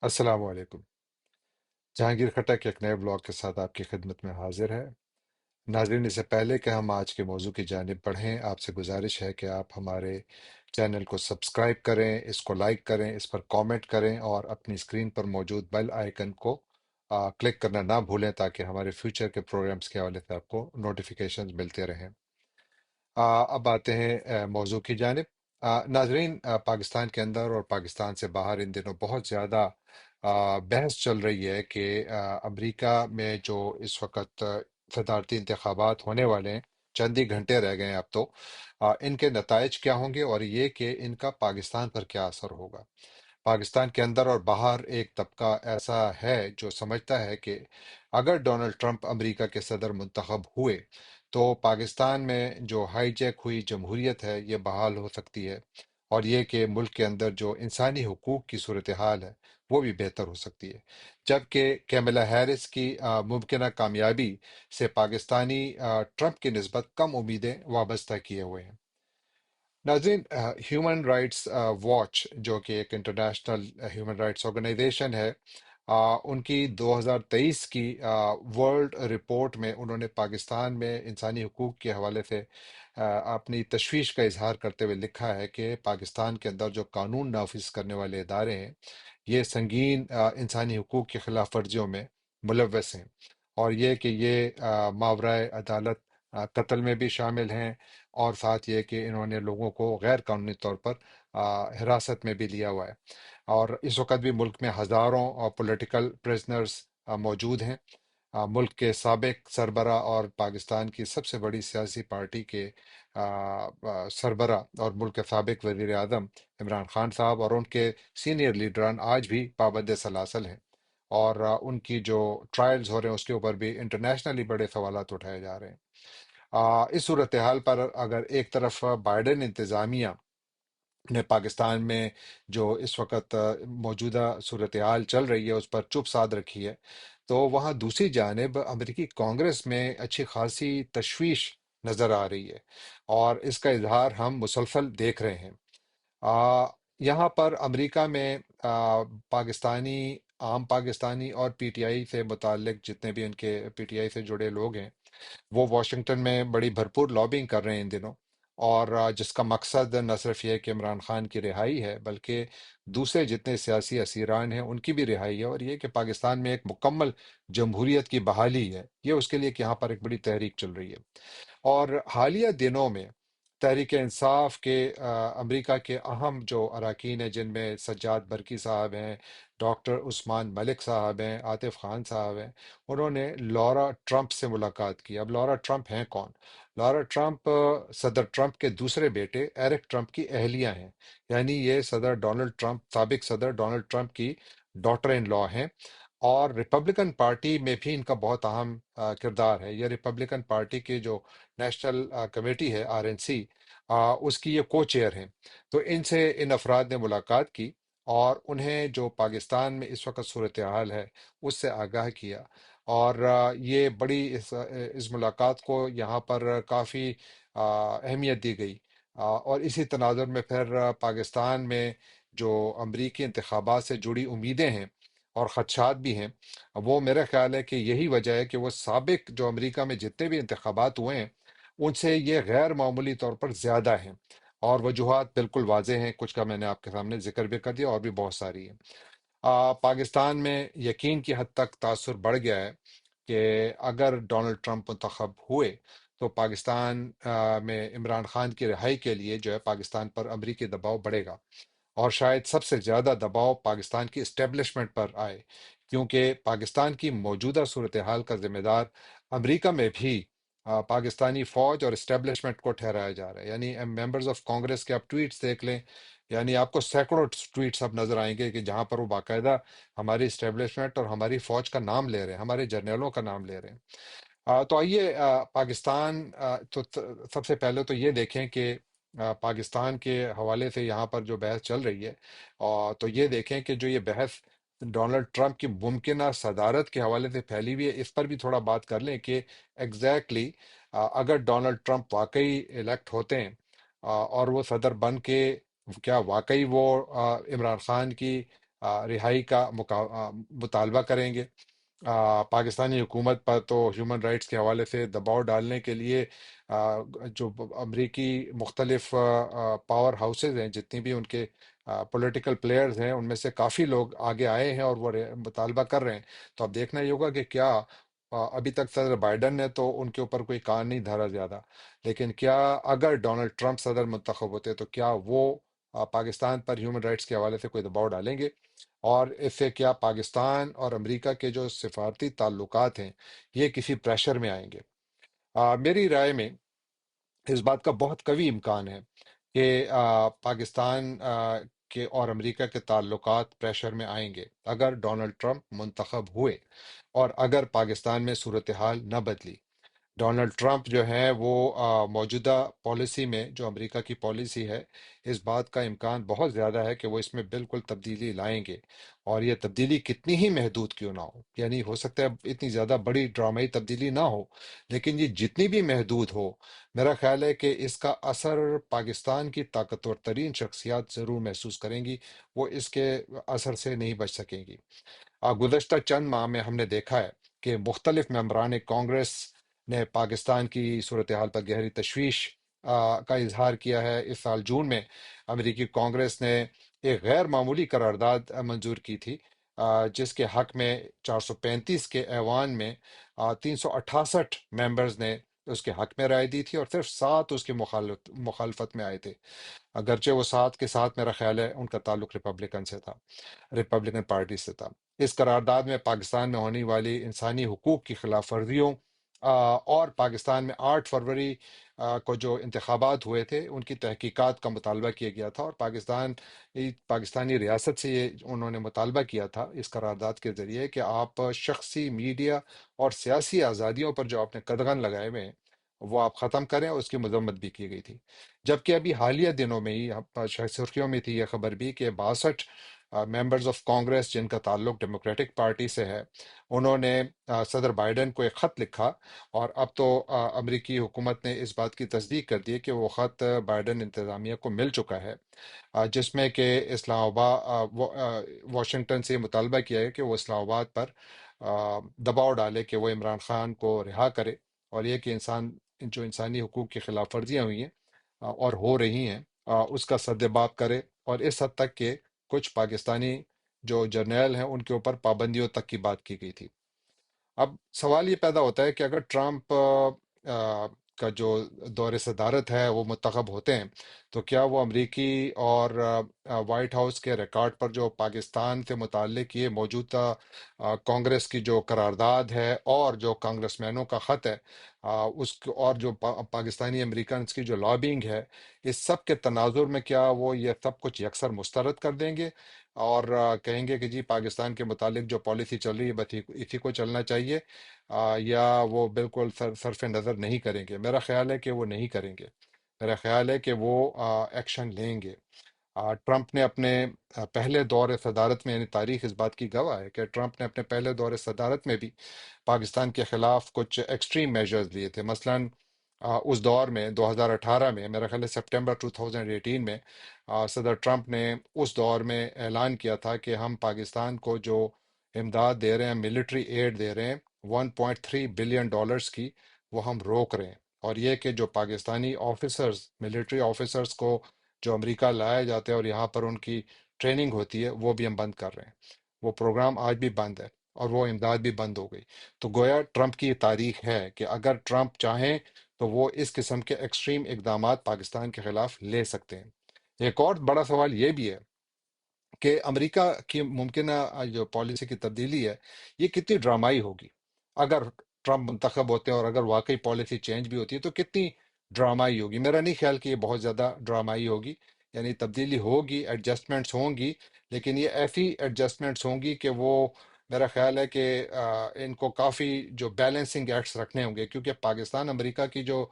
السلام علیکم۔ جہانگیر کھٹک ایک نئے بلاگ کے ساتھ آپ کی خدمت میں حاضر ہے۔ ناظرین، اس سے پہلے کہ ہم آج کے موضوع کی جانب بڑھیں، آپ سے گزارش ہے کہ آپ ہمارے چینل کو سبسکرائب کریں، اس کو لائک کریں، اس پر کامنٹ کریں اور اپنی اسکرین پر موجود بیل آئیکن کو کلک کرنا نہ بھولیں تاکہ ہمارے فیوچر کے پروگرامز کے حوالے سے آپ کو نوٹیفیکیشنز ملتے رہیں۔ اب آتے ہیں موضوع کی جانب۔ ناظرین، پاکستان کے اندر اور پاکستان سے باہر ان دنوں بہت زیادہ بحث چل رہی ہے کہ امریکہ میں جو اس وقت صدارتی انتخابات ہونے والے ہیں، چند ہی گھنٹے رہ گئے ہیں اب تو، ان کے نتائج کیا ہوں گے اور یہ کہ ان کا پاکستان پر کیا اثر ہوگا۔ پاکستان کے اندر اور باہر ایک طبقہ ایسا ہے جو سمجھتا ہے کہ اگر ڈونلڈ ٹرمپ امریکہ کے صدر منتخب ہوئے تو پاکستان میں جو ہائی جیک ہوئی جمہوریت ہے یہ بحال ہو سکتی ہے، اور یہ کہ ملک کے اندر جو انسانی حقوق کی صورتحال ہے وہ بھی بہتر ہو سکتی ہے، جبکہ کیملا ہیرس کی ممکنہ کامیابی سے پاکستانی ٹرمپ کی نسبت کم امیدیں وابستہ کیے ہوئے ہیں۔ ناظرین، ہیومن رائٹس واچ جو کہ ایک انٹرنیشنل ہیومن رائٹس آرگنائزیشن ہے، ان کی 2023 کی ورلڈ رپورٹ میں انہوں نے پاکستان میں انسانی حقوق کے حوالے سے اپنی تشویش کا اظہار کرتے ہوئے لکھا ہے کہ پاکستان کے اندر جو قانون نافذ کرنے والے ادارے ہیں یہ سنگین انسانی حقوق کی خلاف ورزیوں میں ملوث ہیں، اور یہ کہ یہ ماورائے عدالت قتل میں بھی شامل ہیں، اور ساتھ یہ کہ انہوں نے لوگوں کو غیر قانونی طور پر حراست میں بھی لیا ہوا ہے، اور اس وقت بھی ملک میں ہزاروں پولیٹیکل پریزنرز موجود ہیں۔ ملک کے سابق سربراہ اور پاکستان کی سب سے بڑی سیاسی پارٹی کے سربراہ اور ملک کے سابق وزیر اعظم عمران خان صاحب اور ان کے سینئر لیڈران آج بھی پابند سلاسل ہیں، اور ان کی جو ٹرائلز ہو رہے ہیں اس کے اوپر بھی انٹرنیشنلی بڑے سوالات اٹھائے جا رہے ہیں۔ اس صورتحال پر اگر ایک طرف بائیڈن انتظامیہ نے پاکستان میں جو اس وقت موجودہ صورتحال چل رہی ہے اس پر چپ سادھ رکھی ہے، تو وہاں دوسری جانب امریکی کانگریس میں اچھی خاصی تشویش نظر آ رہی ہے، اور اس کا اظہار ہم مسلسل دیکھ رہے ہیں۔ آ، یہاں پر امریکہ میں پاکستانی، عام پاکستانی اور پی ٹی آئی سے متعلق جتنے بھی ان کے پی ٹی آئی سے جڑے لوگ ہیں وہ واشنگٹن میں بڑی بھرپور لابنگ کر رہے ہیں ان دنوں، اور جس کا مقصد نہ صرف یہ ہے کہ عمران خان کی رہائی ہے بلکہ دوسرے جتنے سیاسی اسیران ہیں ان کی بھی رہائی ہے، اور یہ کہ پاکستان میں ایک مکمل جمہوریت کی بحالی ہے، یہ اس کے لیے کہ یہاں پر ایک بڑی تحریک چل رہی ہے۔ اور حالیہ دنوں میں تحریک انصاف کے امریکہ کے اہم جو اراکین ہیں، جن میں سجاد برکی صاحب ہیں، ڈاکٹر عثمان ملک صاحب ہیں، عاطف خان صاحب ہیں، انہوں نے لورا ٹرمپ سے ملاقات کی۔ اب لورا ٹرمپ ہیں کون؟ لورا ٹرمپ صدر ٹرمپ کے دوسرے بیٹے ایرک ٹرمپ کی اہلیہ ہیں، یعنی یہ صدر ڈونلڈ ٹرمپ، سابق صدر ڈونلڈ ٹرمپ کی ڈاٹر ان لا ہیں، اور ریپبلکن پارٹی میں بھی ان کا بہت اہم کردار ہے۔ یہ ریپبلکن پارٹی کے جو نیشنل کمیٹی ہے RNC، اس کی یہ کو چیئر ہیں۔ تو ان سے ان افراد نے ملاقات کی اور انہیں جو پاکستان میں اس وقت صورتحال ہے اس سے آگاہ کیا، اور یہ بڑی اس ملاقات کو یہاں پر کافی اہمیت دی گئی، اور اسی تناظر میں پھر پاکستان میں جو امریکی انتخابات سے جڑی امیدیں ہیں اور خدشات بھی ہیں، وہ میرا خیال ہے کہ یہی وجہ ہے کہ وہ سابق جو امریکہ میں جتنے بھی انتخابات ہوئے ہیں ان سے یہ غیر معمولی طور پر زیادہ ہیں، اور وجوہات بالکل واضح ہیں، کچھ کا میں نے آپ کے سامنے ذکر بھی کر دیا، اور بھی بہت ساری ہیں۔ پاکستان میں یقین کی حد تک تاثر بڑھ گیا ہے کہ اگر ڈونلڈ ٹرمپ منتخب ہوئے تو پاکستان میں عمران خان کی رہائی کے لیے جو ہے پاکستان پر امریکی دباؤ بڑھے گا، اور شاید سب سے زیادہ دباؤ پاکستان کی اسٹیبلشمنٹ پر آئے، کیونکہ پاکستان کی موجودہ صورتحال کا ذمہ دار امریکہ میں بھی پاکستانی فوج اور اسٹیبلشمنٹ کو ٹھہرایا جا رہا ہے۔ یعنی ممبرز آف کانگریس کے آپ ٹویٹس دیکھ لیں، یعنی آپ کو سینکڑوں ٹویٹس اب نظر آئیں گے کہ جہاں پر وہ باقاعدہ ہماری اسٹیبلشمنٹ اور ہماری فوج کا نام لے رہے ہیں، ہمارے جرنیلوں کا نام لے رہے ہیں۔ تو آئیے پاکستان سب سے پہلے تو یہ دیکھیں کہ پاکستان کے حوالے سے یہاں پر جو بحث چل رہی ہے، اور تو یہ دیکھیں کہ جو یہ بحث ڈونلڈ ٹرمپ کی ممکنہ صدارت کے حوالے سے پھیلی ہوئی ہے، اس پر بھی تھوڑا بات کر لیں کہ ایگزیکٹلی اگر ڈونلڈ ٹرمپ واقعی الیکٹ ہوتے ہیں اور وہ صدر بن کے کیا واقعی وہ عمران خان کی رہائی کا مطالبہ کریں گے۔ پاکستانی حکومت پر تو ہیومن رائٹس کے حوالے سے دباؤ ڈالنے کے لیے جو امریکی مختلف پاور ہاؤسز ہیں، جتنی بھی ان کے پولیٹیکل پلیئرز ہیں، ان میں سے کافی لوگ آگے آئے ہیں اور وہ مطالبہ کر رہے ہیں۔ تو اب دیکھنا یہ ہوگا کہ کیا ابھی تک صدر بائیڈن نے تو ان کے اوپر کوئی کان نہیں دھرا زیادہ، لیکن کیا اگر ڈونلڈ ٹرمپ صدر منتخب ہوتے تو کیا وہ پاکستان پر ہیومن رائٹس کے حوالے سے کوئی دباؤ ڈالیں گے؟ اور اس سے کیا پاکستان اور امریکہ کے جو سفارتی تعلقات ہیں یہ کسی پریشر میں آئیں گے؟ میری رائے میں اس بات کا بہت قوی امکان ہے کہ پاکستان کے اور امریکہ کے تعلقات پریشر میں آئیں گے اگر ڈونلڈ ٹرمپ منتخب ہوئے اور اگر پاکستان میں صورتحال نہ بدلی۔ ڈونلڈ ٹرمپ جو ہے وہ موجودہ پالیسی میں جو امریکہ کی پالیسی ہے، اس بات کا امکان بہت زیادہ ہے کہ وہ اس میں بالکل تبدیلی لائیں گے، اور یہ تبدیلی کتنی ہی محدود کیوں نہ ہو، یعنی ہو سکتا ہے اتنی زیادہ بڑی ڈرامائی تبدیلی نہ ہو، لیکن یہ جتنی بھی محدود ہو، میرا خیال ہے کہ اس کا اثر پاکستان کی طاقتور ترین شخصیات ضرور محسوس کریں گی، وہ اس کے اثر سے نہیں بچ سکیں گی۔ گزشتہ چند ماہ میں ہم نے دیکھا ہے کہ مختلف ممبران کانگریس نے پاکستان کی صورتحال پر گہری تشویش کا اظہار کیا ہے۔ اس سال جون میں امریکی کانگریس نے ایک غیر معمولی قرارداد منظور کی تھی، جس کے حق میں 435 کے ایوان میں 368 ممبرز نے اس کے حق میں رائے دی تھی، اور صرف 7 اس کی مخالفت میں آئے تھے، اگرچہ وہ 7 کے ساتھ میرا خیال ہے ان کا تعلق ریپبلکن پارٹی سے تھا۔ اس قرارداد میں پاکستان میں ہونے والی انسانی حقوق کی خلاف ورزیوں اور پاکستان میں 8 فروری کو جو انتخابات ہوئے تھے ان کی تحقیقات کا مطالبہ کیا گیا تھا، اور پاکستانی ریاست سے یہ انہوں نے مطالبہ کیا تھا اس قرارداد کے ذریعے کہ آپ شخصی میڈیا اور سیاسی آزادیوں پر جو آپ نے قدغن لگائے ہوئے ہیں وہ آپ ختم کریں، اور اس کی مذمت بھی کی گئی تھی۔ جبکہ ابھی حالیہ دنوں میں ہی سرخیوں میں تھی یہ خبر بھی کہ 62 ممبرز آف کانگریس جن کا تعلق ڈیموکریٹک پارٹی سے ہے، انہوں نے صدر بائیڈن کو ایک خط لکھا، اور اب تو امریکی حکومت نے اس بات کی تصدیق کر دی ہے کہ وہ خط بائیڈن انتظامیہ کو مل چکا ہے، جس میں کہ اسلام آباد واشنگٹن سے یہ مطالبہ کیا ہے کہ وہ اسلام آباد پر دباؤ ڈالے کہ وہ عمران خان کو رہا کرے، اور یہ کہ جو انسانی حقوق کی خلاف ورزیاں ہوئی ہیں اور ہو رہی ہیں اس کا سدباب کرے، اور اس حد تک کہ کچھ پاکستانی جو جرنیل ہیں ان کے اوپر پابندیوں تک کی بات کی گئی تھی۔ اب سوال یہ پیدا ہوتا ہے کہ اگر ٹرمپ کا جو دور صدارت ہے وہ منتخب ہوتے ہیں تو کیا وہ امریکی اور وائٹ ہاؤس کے ریکارڈ پر جو پاکستان سے متعلق یہ موجودہ کانگریس کی جو قرارداد ہے اور جو کانگریس مینوں کا خط ہے، اور جو پاکستانی امریکنز کی جو لابنگ ہے، اس سب کے تناظر میں کیا وہ یہ سب کچھ یکسر مسترد کر دیں گے اور کہیں گے کہ جی پاکستان کے متعلق جو پالیسی چل رہی ہے بس اسی کو چلنا چاہیے، یا وہ بالکل صرف نظر نہیں کریں گے؟ میرا خیال ہے کہ وہ نہیں کریں گے، میرا خیال ہے کہ وہ ایکشن لیں گے۔ ٹرمپ نے اپنے پہلے دور صدارت میں، یعنی تاریخ اس بات کی گواہ ہے کہ ٹرمپ نے اپنے پہلے دور صدارت میں بھی پاکستان کے خلاف کچھ ایکسٹریم میجرز لیے تھے۔ مثلاً اس دور میں 2018 میں، میرا خیال ہے سپٹمبر 2018 میں، صدر ٹرمپ نے اس دور میں اعلان کیا تھا کہ ہم پاکستان کو جو امداد دے رہے ہیں، ملٹری ایڈ دے رہے ہیں 1.3 بلین ڈالرز کی، وہ ہم روک رہے ہیں، اور یہ کہ جو پاکستانی آفیسرز، ملٹری آفیسرز کو جو امریکہ لایا جاتا ہے اور یہاں پر ان کی ٹریننگ ہوتی ہے وہ بھی ہم بند کر رہے ہیں۔ وہ پروگرام آج بھی بند ہے اور وہ امداد بھی بند ہو گئی۔ تو گویا ٹرمپ کی یہ تاریخ ہے کہ اگر ٹرمپ چاہیں تو وہ اس قسم کے ایکسٹریم اقدامات پاکستان کے خلاف لے سکتے ہیں۔ ایک اور بڑا سوال یہ بھی ہے کہ امریکہ کی ممکنہ جو پالیسی کی تبدیلی ہے یہ کتنی ڈرامائی ہوگی اگر ٹرمپ منتخب ہوتے ہیں، اور اگر واقعی پالیسی چینج بھی ہوتی ہے تو کتنی ڈرامائی ہوگی؟ میرا نہیں خیال کہ یہ بہت زیادہ ڈرامائی ہوگی، یعنی تبدیلی ہوگی، ایڈجسٹمنٹس ہوں گی، لیکن یہ ایسی ایڈجسٹمنٹس ہوں گی کہ وہ، میرا خیال ہے کہ ان کو کافی جو بیلنسنگ ایکٹس رکھنے ہوں گے، کیونکہ پاکستان امریکہ کی جو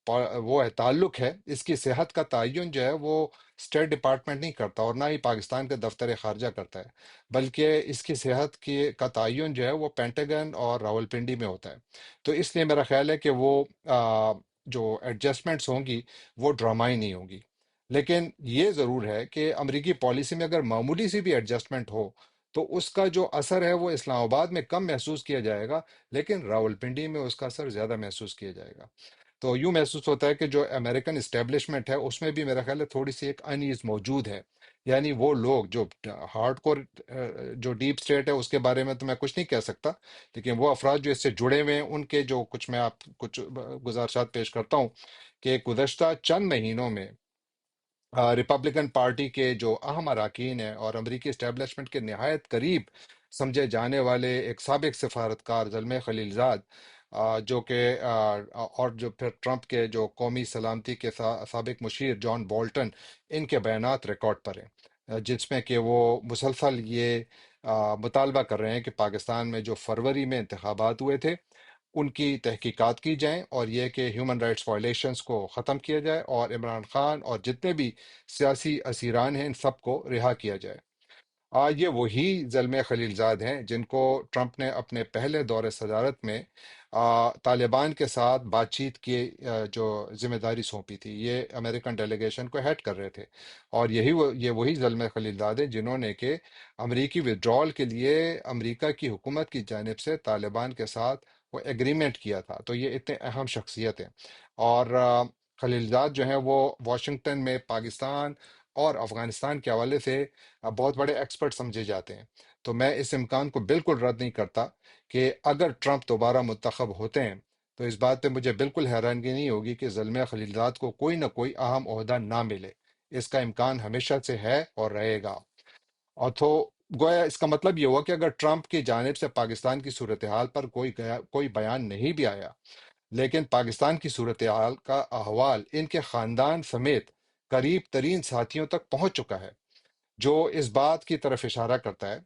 وہ ہے تعلق ہے، اس کی صحت کا تعین جو ہے وہ اسٹیٹ ڈپارٹمنٹ نہیں کرتا، اور نہ ہی پاکستان کے دفتر خارجہ کرتا ہے، بلکہ اس کی صحت کا تعین جو ہے وہ پینٹاگن اور راولپنڈی میں ہوتا ہے۔ تو اس لیے میرا خیال ہے کہ وہ جو ایڈجسٹمنٹس ہوں گی وہ ڈرامائی نہیں ہوں گی۔ لیکن یہ ضرور ہے کہ امریکی پالیسی میں اگر معمولی سی بھی ایڈجسٹمنٹ ہو تو اس کا جو اثر ہے وہ اسلام آباد میں کم محسوس کیا جائے گا، لیکن راولپنڈی میں اس کا اثر زیادہ محسوس کیا جائے گا۔ تو یوں محسوس ہوتا ہے کہ جو امریکن اسٹیبلشمنٹ ہے اس میں بھی میرا خیال ہے تھوڑی سی ایک انیز موجود ہے۔ یعنی وہ لوگ جو ہارڈ کور، جو ڈیپ اسٹیٹ ہے اس کے بارے میں تو میں کچھ نہیں کہہ سکتا، لیکن وہ افراد جو اس سے جڑے ہوئے ہیں ان کے جو کچھ میں آپ کچھ گزارشات پیش کرتا ہوں کہ گزشتہ چند مہینوں میں ریپبلکن پارٹی کے جو اہم اراکین ہیں اور امریکی اسٹیبلشمنٹ کے نہایت قریب سمجھے جانے والے ایک سابق سفارتکار زلمے خلیل زاد، جو کہ اور جو پھر ٹرمپ کے جو قومی سلامتی کے سابق مشیر جان بولٹن، ان کے بیانات ریکارڈ پر ہیں، جس میں کہ وہ مسلسل یہ مطالبہ کر رہے ہیں کہ پاکستان میں جو فروری میں انتخابات ہوئے تھے ان کی تحقیقات کی جائیں، اور یہ کہ ہیومن رائٹس وائلیشنز کو ختم کیا جائے اور عمران خان اور جتنے بھی سیاسی اسیران ہیں ان سب کو رہا کیا جائے۔ یہ وہی زلمے خلیل زاد ہیں جن کو ٹرمپ نے اپنے پہلے دور صدارت میں طالبان کے ساتھ بات چیت کی جو ذمہ داری سونپی تھی، یہ امریکن ڈیلیگیشن کو ہیڈ کر رہے تھے، اور یہ وہی زلمے خلیل زاد ہیں جنہوں نے کہ امریکی ودرال کے لیے امریکہ کی حکومت کی جانب سے طالبان کے ساتھ وہ ایگریمنٹ کیا تھا۔ تو یہ اتنے اہم شخصیت ہیں، اور خلیل زاد جو ہیں وہ واشنگٹن میں پاکستان اور افغانستان کے حوالے سے بہت بڑے ایکسپرٹ سمجھے جاتے ہیں۔ تو میں اس امکان کو بالکل رد نہیں کرتا کہ اگر ٹرمپ دوبارہ منتخب ہوتے ہیں تو اس بات پہ مجھے بالکل حیرانگی نہیں ہوگی کہ زلمے خلیلزاد کو کوئی نہ کوئی اہم عہدہ نہ ملے۔ اس کا امکان ہمیشہ سے ہے اور رہے گا۔ اور تو گویا اس کا مطلب یہ ہوا کہ اگر ٹرمپ کی جانب سے پاکستان کی صورتحال پر کوئی بیان نہیں بھی آیا، لیکن پاکستان کی صورتحال کا احوال ان کے خاندان سمیت قریب ترین ساتھیوں تک پہنچ چکا ہے، جو اس بات کی طرف اشارہ کرتا ہے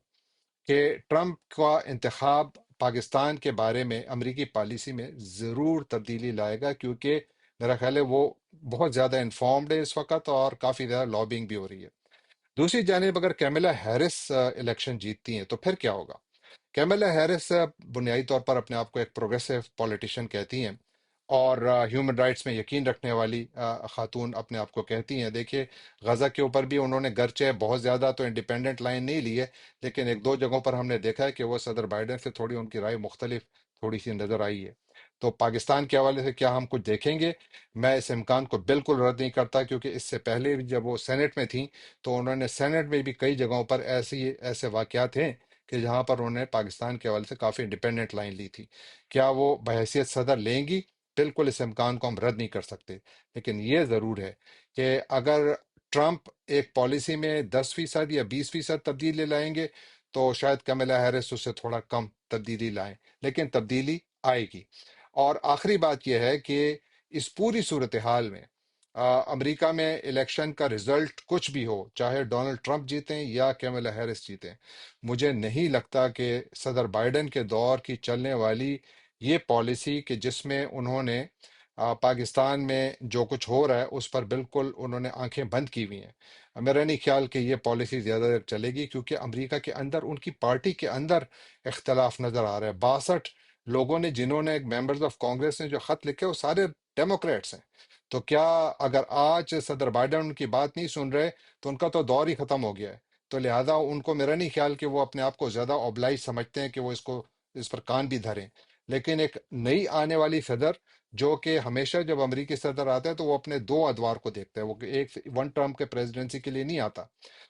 کہ ٹرمپ کا انتخاب پاکستان کے بارے میں امریکی پالیسی میں ضرور تبدیلی لائے گا، کیونکہ میرا خیال ہے وہ بہت زیادہ انفارمڈ ہے اس وقت اور کافی زیادہ لابنگ بھی ہو رہی ہے۔ دوسری جانب اگر کیملا ہیرس الیکشن جیتتی ہیں تو پھر کیا ہوگا؟ کیملا ہیرس بنیادی طور پر اپنے آپ کو ایک پروگریسو پولیٹیشین کہتی ہیں، اور ہیومن رائٹس میں یقین رکھنے والی خاتون اپنے آپ کو کہتی ہیں۔ دیکھیے، غزہ کے اوپر بھی انہوں نے گرچہ بہت زیادہ تو انڈیپینڈنٹ لائن نہیں لی ہے، لیکن ایک دو جگہوں پر ہم نے دیکھا ہے کہ وہ صدر بائیڈن سے تھوڑی ان کی رائے مختلف تھوڑی سی نظر آئی ہے۔ تو پاکستان کے حوالے سے کیا ہم کچھ دیکھیں گے؟ میں اس امکان کو بالکل رد نہیں کرتا، کیونکہ اس سے پہلے بھی جب وہ سینٹ میں تھیں تو انہوں نے سینٹ میں بھی کئی جگہوں پر ایسے واقعات ہیں کہ جہاں پر انہوں نے پاکستان کے حوالے سے کافی انڈیپینڈنٹ لائن لی تھی۔ کیا وہ بحیثیت صدر لیں گی؟ بالکل اس امکان کو ہم رد نہیں کر سکتے، لیکن یہ ضرور ہے کہ اگر ٹرمپ ایک پالیسی میں 10% یا 20% تبدیلی لائیں گے تو شاید کملا ہیرس اس سے تھوڑا کم تبدیلی لائیں، لیکن تبدیلی آئے گی۔ اور آخری بات یہ ہے کہ اس پوری صورتحال میں امریکہ میں الیکشن کا رزلٹ کچھ بھی ہو، چاہے ڈونلڈ ٹرمپ جیتیں یا کیملا ہیرس جیتیں، مجھے نہیں لگتا کہ صدر بائیڈن کے دور کی چلنے والی یہ پالیسی کہ جس میں انہوں نے پاکستان میں جو کچھ ہو رہا ہے اس پر بالکل انہوں نے آنکھیں بند کی ہوئی ہیں، میرا نہیں خیال کہ یہ پالیسی زیادہ دیر چلے گی، کیونکہ امریکہ کے اندر ان کی پارٹی کے اندر اختلاف نظر آ رہا ہے۔ 62 لوگوں نے، جنہوں نے ممبرز آف کانگریس نے جو خط لکھے، وہ سارے ڈیموکریٹس ہیں۔ تو کیا اگر آج صدر بائیڈن ان کی بات نہیں سن رہے تو ان کا تو دور ہی ختم ہو گیا ہے۔ تو لہٰذا ان کو، میرا نہیں خیال کہ وہ اپنے آپ کو زیادہ اوبلائز سمجھتے ہیں کہ وہ اس پر کان بھی دھریں۔ لیکن ایک نئی آنے والی صدر، جو کہ ہمیشہ جب امریکی صدر آتا ہے تو وہ اپنے دو ادوار کو دیکھتا ہے، وہ ایک ون ٹرم کے پریزیڈنسی کے لیے نہیں آتا،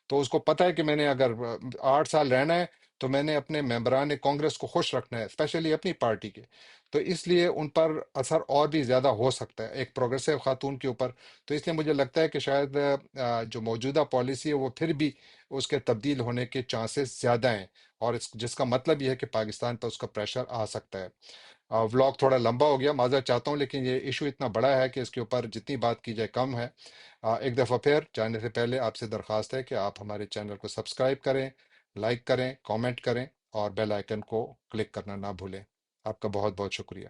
تو اس کو پتہ ہے کہ میں نے اگر 8 سال رہنا ہے تو میں نے اپنے ممبران کانگریس کو خوش رکھنا ہے، اسپیشلی اپنی پارٹی کے۔ تو اس لیے ان پر اثر اور بھی زیادہ ہو سکتا ہے ایک پروگریسو خاتون کے اوپر۔ تو اس لیے مجھے لگتا ہے کہ شاید جو موجودہ پالیسی ہے وہ پھر بھی اس کے تبدیل ہونے کے چانسز زیادہ ہیں، اور جس کا مطلب یہ ہے کہ پاکستان پر اس کا پریشر آ سکتا ہے۔ ولاگ تھوڑا لمبا ہو گیا، معذرت چاہتا ہوں، لیکن یہ ایشو اتنا بڑا ہے کہ اس کے اوپر جتنی بات کی جائے کم ہے۔ ایک دفعہ پھر جانے سے پہلے آپ سے درخواست ہے کہ آپ ہمارے چینل کو سبسکرائب کریں، لائک کریں، کامنٹ کریں، اور بیل آئیکن کو کلک کرنا نہ بھولیں۔ آپ کا بہت بہت شکریہ۔